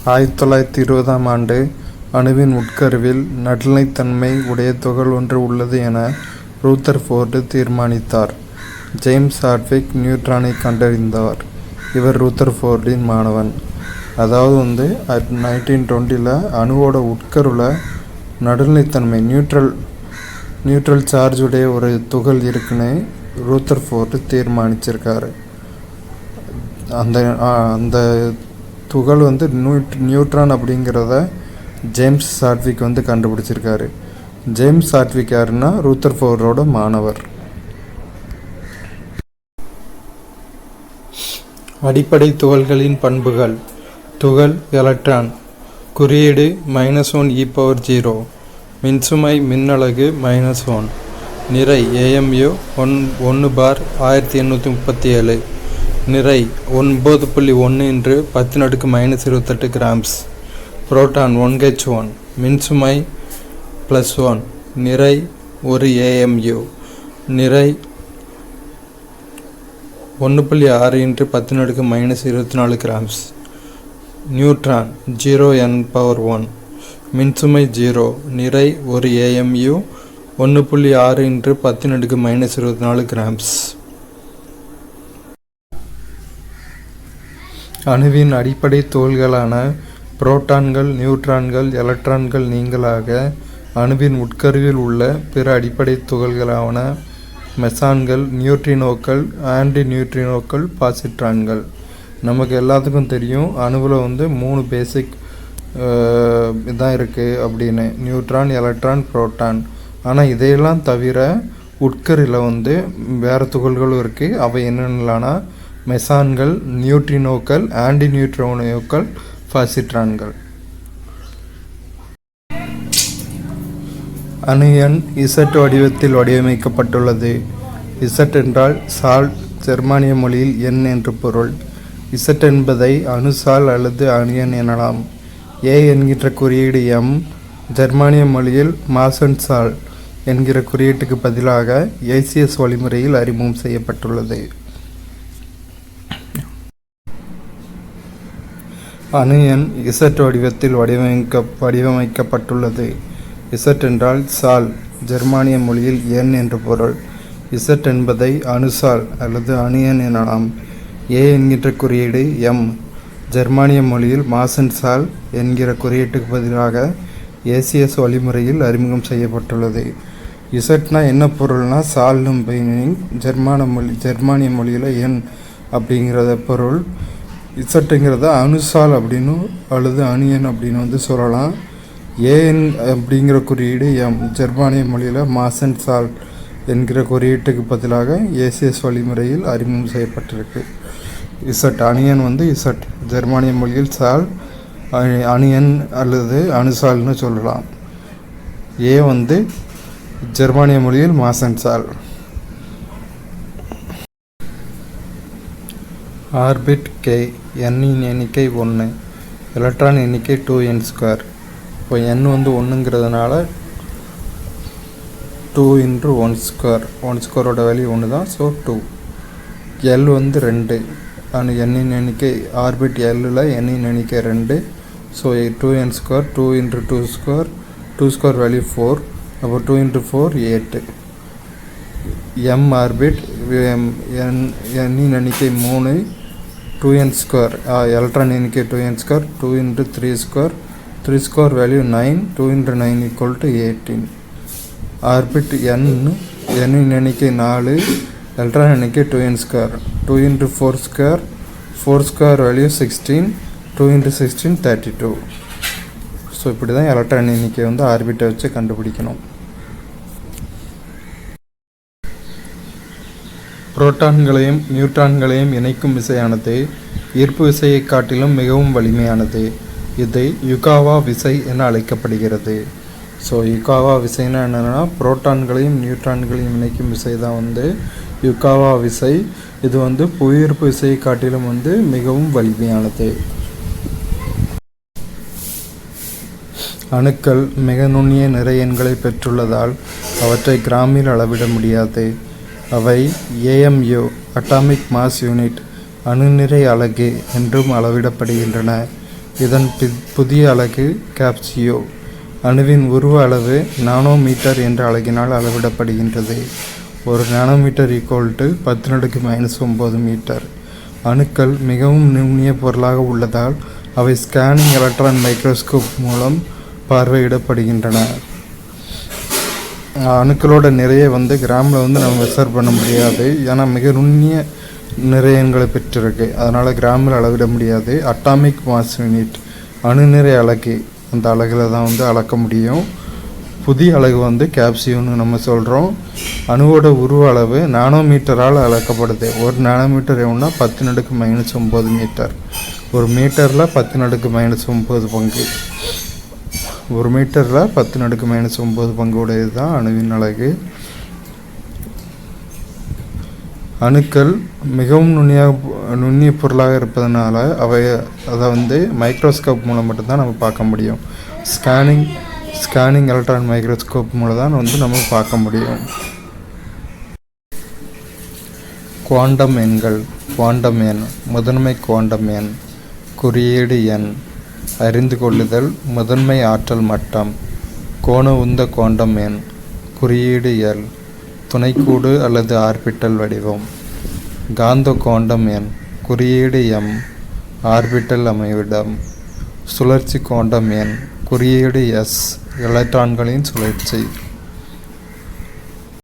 1920ஆம் ஆண்டு அணுவின் உட்கருவில் நடுநிலைத்தன்மை உடைய துகள் ஒன்று உள்ளது என ரூதர்ஃபோர்டு தீர்மானித்தார். ஜேம்ஸ் ஹாட்விக் நியூட்ரானை கண்டறிந்தார். இவர் ரூதர்ஃபோர்டின் மாணவன். அதாவது 1920 அணுவோட உட்கருவில் நடுநிலைத்தன்மை நியூட்ரல் சார்ஜ் உடைய ஒரு துகள் இருக்குன்னு ரூதர்ஃபோர்டு தீர்மானிச்சிருக்காரு. அந்த துகள் நியூட்ரான் அப்படிங்கிறத ஜேம்ஸ் ஹாட்விக் கண்டுபிடிச்சிருக்காரு. ஜேம்ஸ் ஹாட்விக் யாருன்னா ரூதர்ஃபோர்டோட மாணவர். அடிப்படை துகள்களின் பண்புகள். துகள் எலக்ட்ரான், குறியீடு -1 e⁻0, மின்சுமை மின்னலகு -1, நிறை AMU 1/1837, நிறை 9.1 × 10⁻28 கிராம்ஸ். புரோட்டான் 1H1, மின்சுமை +1, நிறை 1 AMU, நிறை 1.6 × 10⁻24 கிராம்ஸ். நியூட்ரான் 0n⁻1, மின்சுமை 0, நிறை 1 AMU, 1.6 × 10⁻24 கிராம்ஸ். அணுவின் அடிப்படை துகள்களான புரோட்டான்கள், நியூட்ரான்கள், எலக்ட்ரான்கள் நீங்களாக அணுவின் உட்கருவில் உள்ள பிற அடிப்படை துகள்களான மெசான்கள், நியூட்ரினோக்கள், ஆன்டி நியூட்ரினோக்கள், பாசிட்ரான்கள். நமக்கு எல்லாத்துக்கும் தெரியும் அணுவில் 3 பேசிக் இதான் இருக்குது அப்படின்னு, நியூட்ரான், எலக்ட்ரான், புரோட்டான். ஆனால் இதையெல்லாம் தவிர உட்கரில் வேறு துகள்களும் இருக்குது. அவை என்னென்னலான்னா மெசான்கள், நியூட்ரினோக்கள், ஆன்டி நியூட்ரினோக்கள், பாசிட்ரான்கள். அணு எண் Z வடிவத்தில் வடிவமைக்கப்பட்டுள்ளது. Z என்றால் சால்ட், ஜெர்மானிய மொழியில் எண் என்று பொருள். Z என்பதை அணுசால் அல்லது அணு எண் எனலாம். A என்கின்ற குறியீடு M, ஜெர்மானிய மொழியில் மாசன்சால் என்கிற குறியீட்டுக்கு பதிலாக ACS வழிமுறையில் அறிமுகம் செய்யப்பட்டுள்ளது. அணு எண் Z வடிவத்தில் வடிவமைக்கப்பட்டுள்ளது. Z என்றால் சால், ஜெர்மானிய மொழியில் எண் என்று பொருள். Z என்பதை அணுசால் அல்லது அணு எண் எனலாம். A என்கின்ற குறியீடு M, ஜெர்மானிய மொழியில் மாசன்சால் என்கிற குறியீட்டுக்கு பதிலாக ACS வழிமுறையில் அறிமுகம் செய்யப்பட்டுள்ளது. இசட்னா என்ன பொருள்னா சால்னு மீனிங், ஜெர்மானிய மொழியில் எண் அப்படிங்கிறத பொருள். இசட்டுங்கிறத அணுசால் அப்படின்னு அல்லது அணு எண் அப்படின்னு சொல்லலாம். ஏஎன் அப்படிங்கிற குறியீடு M, ஜெர்மானிய மொழியில் மாசன்சால் என்கிற குறியீட்டுக்கு பதிலாக ஏசிஎஸ் வழிமுறையில் அறிமுகம் செய்யப்பட்டிருக்கு. இசட் அணு எண் இசட், ஜெர்மானிய மொழியில் சால், அணு எண் அல்லது அணுசால்னு சொல்லலாம். ஏ ஜெர்மானிய மொழியில் மாசன்சால். ஆர்பிட் K, எண்ணின் எண்ணிக்கை 1, எலக்ட்ரான் எண்ணிக்கை 2n². இப்போ n 1ங்கிறதுனால 2 × 1², 1² வேல்யூ 1 தான், ஸோ 2. L 2, எண்ணின் எண்ணிக்கை ஆர்பிட் Lல் எண்ணின் எண்ணிக்கை 2, ஸோ 2n², 2 × 2², 2² வேல்யூ 4, அப்போ 2 × 4 8. M ஆர்பிட் எண்ணின் எண்ணிக்கை 3, 2n², எலக்ட்ரான் எண்ணிக்கை 2n², 2 × 3², 3² வேல்யூ 9, 2 × 9 = 18. ஆர்பிட் எண்ணின் எண்ணிக்கை 4, எலக்ட்ரான் எண்ணிக்கை 2n², 2 × 4², 4² வேல்யூ 16, 2 × 16 32. ஸோ இப்படி தான் எலக்ட்ரான் எண்ணிக்கை ஆர்பிட்டை வச்சு கண்டுபிடிக்கணும். புரோட்டான்களையும் நியூட்ரான்களையும் இணைக்கும் விசையானது ஈர்ப்பு விசையை காட்டிலும் மிகவும் வலிமையானது. இது யுகாவா விசை என அழைக்கப்படுகிறது. ஸோ யுகாவா விசைன்னா என்னென்னா புரோட்டான்களையும் நியூட்ரான்களையும் இணைக்கும் விசை தான் யுகாவா விசை. இது புவியீர்ப்பு விசையை காட்டிலும் மிகவும் வலிமையானது. அணுக்கள் மிக நுண்ணிய நிறை எண்களை பெற்றுள்ளதால் அவற்றை கிராமில் அளவிட முடியாது. அவை AMU, அட்டாமிக் மாஸ் யூனிட், அணுநிறை அலகு என்றும் அளவிடப்படுகின்றன. இதன் புதிய அலகு கேப்சியோ. அணுவின் உருவ அளவு நானோமீட்டர் என்ற அலகினால் அளவிடப்படுகின்றது. ஒரு நானோமீட்டர் = 10⁻⁹ மீட்டர். அணுக்கள் மிகவும் நுண்ணிய பொருளாக உள்ளதால் அவை ஸ்கேனிங் எலக்ட்ரான் மைக்ரோஸ்கோப் மூலம் பார்வையிடப்படுகின்றன. அணுக்களோட நிறைய கிராமில் நம்ம மெஷர் பண்ண முடியாது. ஏன்னா மிக நுண்ணிய நிறையன்களை பெற்றிருக்கு. அதனால் கிராமில் அளவிட முடியாது. அட்டாமிக் மாஸ் யூனிட் அணு நிறை அலகு, அந்த அலகில் தான் அளக்க முடியும். புதிய அலகு கேப்சியோன்னு நம்ம சொல்கிறோம். அணுவோட உருவ அளவு நானோமீட்டரால் அளக்கப்படுது. ஒரு நானோமீட்டர் எவ்வளோனா 10⁻⁹ மீட்டர். ஒரு மீட்டரில் 10⁻⁹ பங்கு. ஒரு மீட்டரில் 10⁻⁹ பங்கு உடையது தான் அணுவின் அலகு. அணுக்கள் மிகவும் நுண்ணிய பொருளாக இருப்பதனால அதை மைக்ரோஸ்கோப் மூலம் மட்டும்தான் நம்ம பார்க்க முடியும். ஸ்கேனிங் எலக்ட்ரான் மைக்ரோஸ்கோப் மூலம் தான் நம்ம பார்க்க முடியும். குவாண்டம் எண்கள். குவாண்டம் எண். முதன்மை குவாண்டம் எண். குறியீடு எண். அறிந்து கொள்ளுதல். முதன்மை ஆற்றல் மட்டம். கோண உந்த குவாண்டம் எண். குறியீடு எல். துணைக்கூடு அல்லது ஆர்பிட்டல் வடிவம். காந்த குவாண்டம் எண். குறியீடு எம். ஆர்பிட்டல் அமைவிடம். சுழற்சி குவாண்டம் எண். குறியீடு எஸ். எலக்ட்ரான்களின் சுழற்சி.